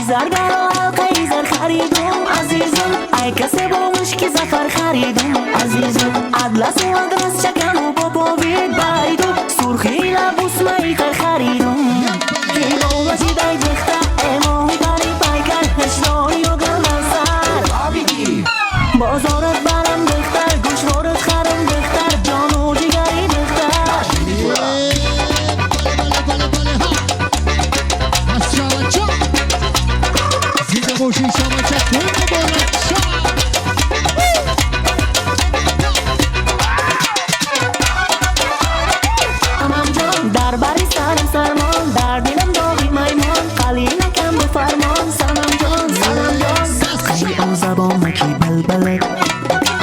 زرگرا حلقه زر خریدم عزیزم ای کسی باش که زفر خریدم عزیزم ادلس و ادرس چکن و بابا وید بایدم سرخی لبوس میخر خریدم هیلو باشی دای دخته امامی داری پایکر هشتایی و گلن سر بازارت برم دختر گوشوارت خرم دختر جان و جگری دختر خوشی شما چکون مبارک امام جان در بری سرم سرمان در دلم داغی میمان قلی نکم به فرمان سنم جان خیلی او زبان مکی بلبله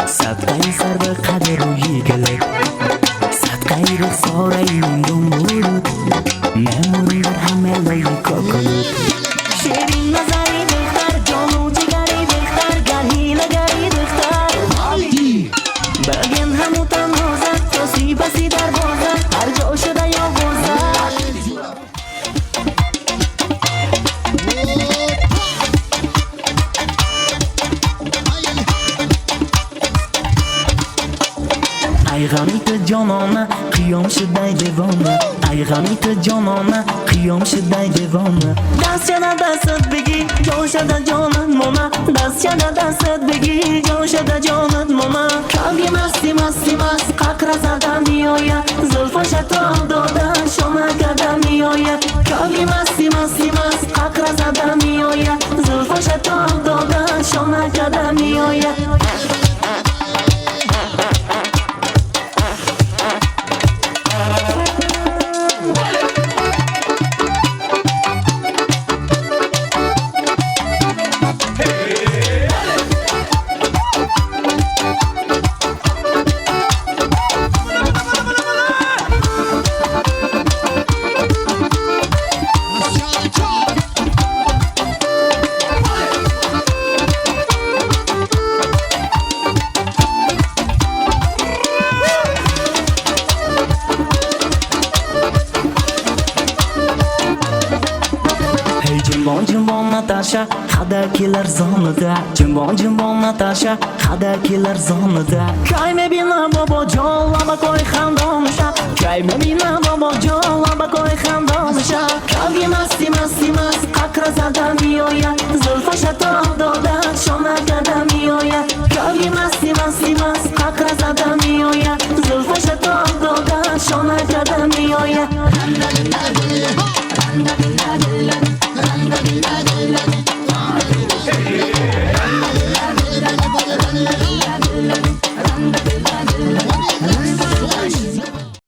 صدقه سر به قدر روی گله صدقه رخساره این دون بود نمونی در همه لایی کاکلود شیرین نظری دختر جانو جگری دختر گرهی لگری دختر بگن همو تنهازد توسی بسی در بازد هر جا شده یا بازد ای غمیت جانانه قیام شده دیوانه ای غمیت جانانه قیام شده دیوانه دست شده دستت بگی جان شده جانت ماما دست شده دستت بگی جان شده جانت ماما کمی مستی مستی مست ققر زدن میآید زلفش تا دادن شما کردن میآید کمی مستی مستی مست ققر زدن میآید زلفش تا دادن شما کردن میآید جنبان نتاشا خدا کی لرزانده جنبان نتاشا خدا کی لرزانده کی میبینم بابا جان لبا کوی خندانشه کی میبینم بابا جان لبا کوی خندانشه کمی مستی مستی مست ققر زدن میآید زلفش